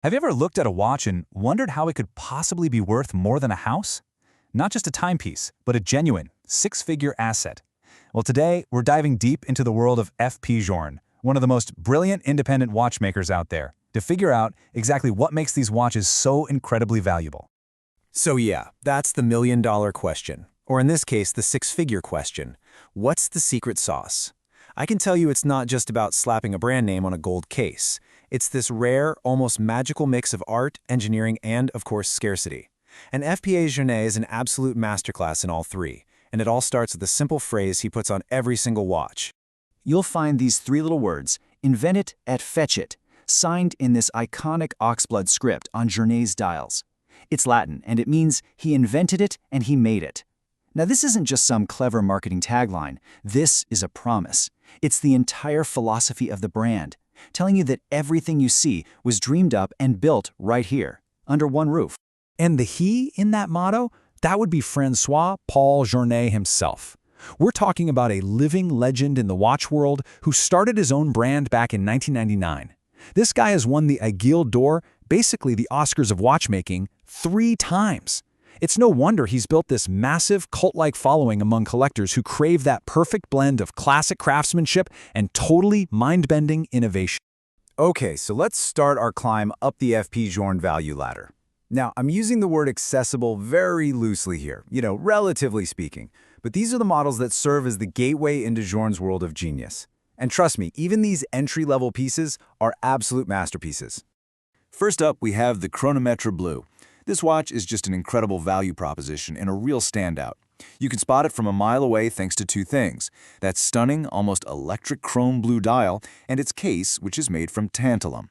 Have you ever looked at a watch and wondered how it could possibly be worth more than a house? Not just a timepiece, but a genuine, six-figure asset. Well, today, we're diving deep into the world of F.P. Journe, one of the most brilliant independent watchmakers out there, to figure out exactly what makes these watches so incredibly valuable. So yeah, that's the million-dollar question, or in this case, the six-figure question. What's the secret sauce? I can tell you it's not just about slapping a brand name on a gold case. It's this rare, almost magical mix of art, engineering, and, of course, scarcity. And FPA Journe is an absolute masterclass in all three, and it all starts with a simple phrase he puts on every single watch. You'll find these three little words, invent it et fetch it, signed in this iconic oxblood script on Journe's dials. It's Latin, and it means he invented it and he made it. Now, this isn't just some clever marketing tagline. This is a promise. It's the entire philosophy of the brand, telling you that everything you see was dreamed up and built right here, under one roof. And the he in that motto, that would be François-Paul Journe himself. We're talking about a living legend in the watch world who started his own brand back in 1999. This guy has won the Aiguille d'Or, basically the Oscars of watchmaking, 3 times. It's no wonder he's built this massive cult-like following among collectors who crave that perfect blend of classic craftsmanship and totally mind-bending innovation. Okay, so let's start our climb up the FP Journe value ladder. Now, I'm using the word accessible very loosely here, relatively speaking, but these are the models that serve as the gateway into Journe's world of genius. And trust me, even these entry-level pieces are absolute masterpieces. First up, we have the Chronometre Blue. This watch is just an incredible value proposition and a real standout. You can spot it from a mile away thanks to 2 things: that stunning, almost electric chrome blue dial, and its case, which is made from tantalum.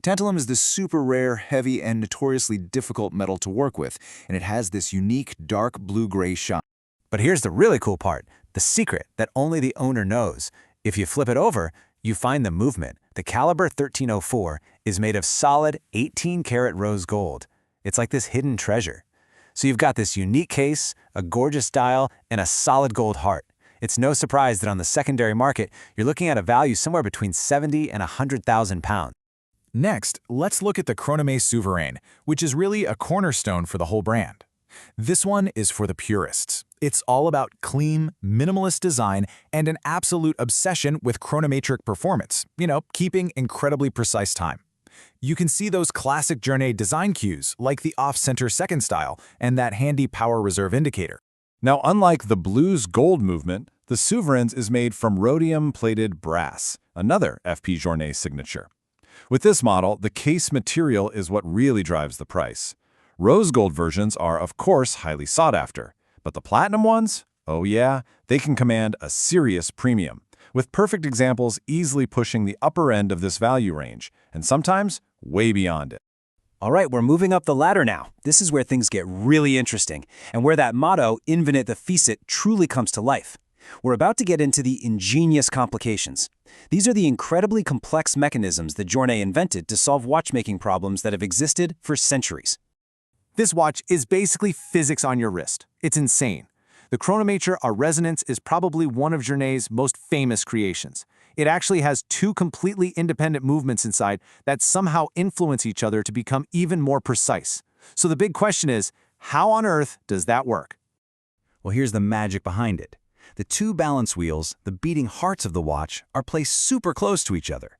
Tantalum is this super rare, heavy, and notoriously difficult metal to work with, and it has this unique dark blue-gray shine. But here's the really cool part, the secret that only the owner knows. If you flip it over, you find the movement. The caliber 1304 is made of solid 18-karat rose gold. It's like this hidden treasure. So you've got this unique case, a gorgeous dial, and a solid gold heart. It's no surprise that on the secondary market, you're looking at a value somewhere between 70 and 100,000 pounds. Next, let's look at the Chronomé Souverain, which is really a cornerstone for the whole brand. This one is for the purists. It's all about clean, minimalist design and an absolute obsession with chronometric performance, keeping incredibly precise time. You can see those classic Journe design cues, like the off-center second style and that handy power reserve indicator. Now, unlike the blues gold movement, the Souverains is made from rhodium-plated brass, another FP Journe signature. With this model, the case material is what really drives the price. Rose gold versions are, of course, highly sought after, but the platinum ones, oh yeah, they can command a serious premium, with perfect examples easily pushing the upper end of this value range, and sometimes way beyond it. All right, we're moving up the ladder now. This is where things get really interesting, and where that motto, invenit the fecit, truly comes to life. We're about to get into the ingenious complications. These are the incredibly complex mechanisms that Journe invented to solve watchmaking problems that have existed for centuries. This watch is basically physics on your wrist. It's insane. The Chronometre à Resonance is probably one of Journe's most famous creations. It actually has 2 completely independent movements inside that somehow influence each other to become even more precise. So the big question is, how on earth does that work? Well, here's the magic behind it. The 2 balance wheels, the beating hearts of the watch, are placed super close to each other.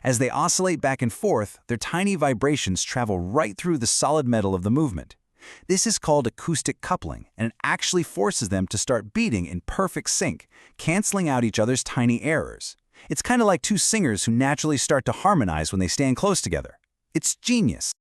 As they oscillate back and forth, their tiny vibrations travel right through the solid metal of the movement. This is called acoustic coupling, and it actually forces them to start beating in perfect sync, canceling out each other's tiny errors. It's kind of like 2 singers who naturally start to harmonize when they stand close together. It's genius.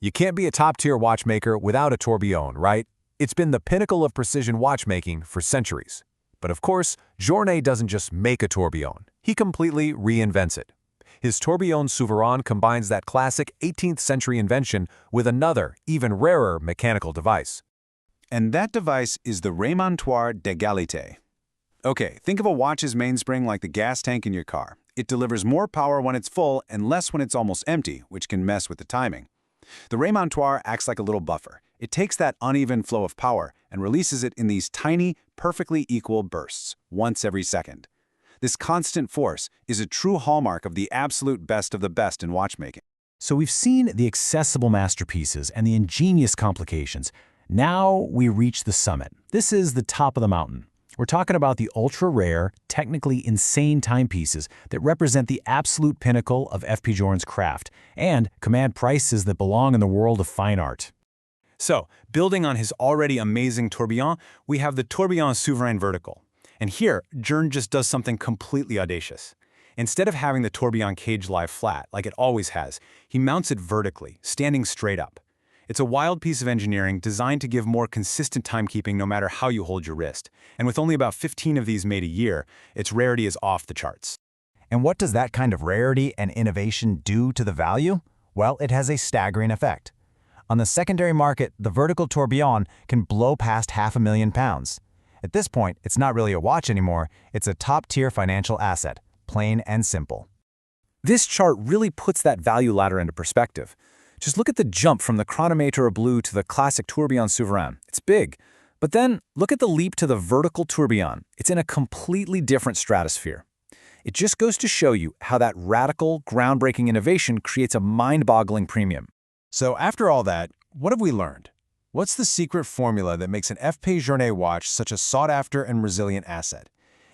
You can't be a top-tier watchmaker without a tourbillon, right? It's been the pinnacle of precision watchmaking for centuries. But of course, Journe doesn't just make a tourbillon. He completely reinvents it. His tourbillon Souverain combines that classic 18th century invention with another, even rarer mechanical device. And that device is the remontoir d'égalité. Okay, think of a watch's mainspring like the gas tank in your car. It delivers more power when it's full and less when it's almost empty, which can mess with the timing. The remontoir acts like a little buffer. It takes that uneven flow of power and releases it in these tiny, perfectly equal bursts, once every second. This constant force is a true hallmark of the absolute best of the best in watchmaking. So we've seen the accessible masterpieces and the ingenious complications. Now we reach the summit. This is the top of the mountain. We're talking about the ultra-rare, technically insane timepieces that represent the absolute pinnacle of F.P. Journe's craft and command prices that belong in the world of fine art. So, building on his already amazing tourbillon, we have the tourbillon souverain vertical. And here, Journe just does something completely audacious. Instead of having the tourbillon cage lie flat, like it always has, he mounts it vertically, standing straight up. It's a wild piece of engineering designed to give more consistent timekeeping no matter how you hold your wrist. And with only about 15 of these made a year, its rarity is off the charts. And what does that kind of rarity and innovation do to the value? Well, it has a staggering effect. On the secondary market, the vertical tourbillon can blow past £500,000. At this point, it's not really a watch anymore, it's a top-tier financial asset, plain and simple. This chart really puts that value ladder into perspective. Just look at the jump from the chronometre blue to the classic tourbillon souverain. It's big. But then, look at the leap to the vertical tourbillon. It's in a completely different stratosphere. It just goes to show you how that radical, groundbreaking innovation creates a mind-boggling premium. So after all that, what have we learned? What's the secret formula that makes an F.P. Journe watch such a sought-after and resilient asset?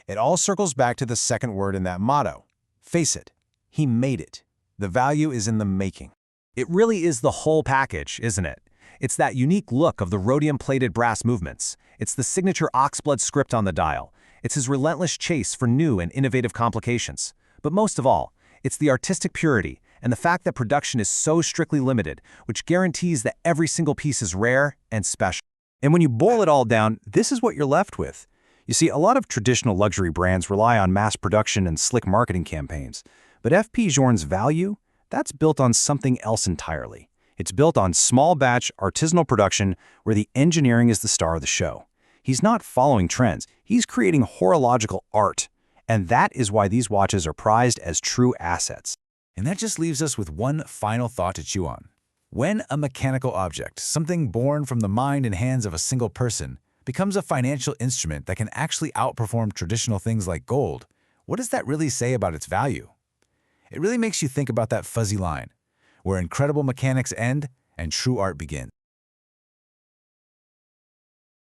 It all circles back to the second word in that motto. Face it. He made it. The value is in the making. It really is the whole package, isn't it? It's that unique look of the rhodium-plated brass movements. It's the signature oxblood script on the dial. It's his relentless chase for new and innovative complications. But most of all, it's the artistic purity and the fact that production is so strictly limited, which guarantees that every single piece is rare and special. And when you boil it all down, this is what you're left with. You see, a lot of traditional luxury brands rely on mass production and slick marketing campaigns. But F.P. Journe's value? That's built on something else entirely. It's built on small-batch, artisanal production where the engineering is the star of the show. He's not following trends. He's creating horological art. And that is why these watches are prized as true assets. And that just leaves us with one final thought to chew on. When a mechanical object, something born from the mind and hands of a single person, becomes a financial instrument that can actually outperform traditional things like gold, what does that really say about its value? It really makes you think about that fuzzy line, where incredible mechanics end and true art begins.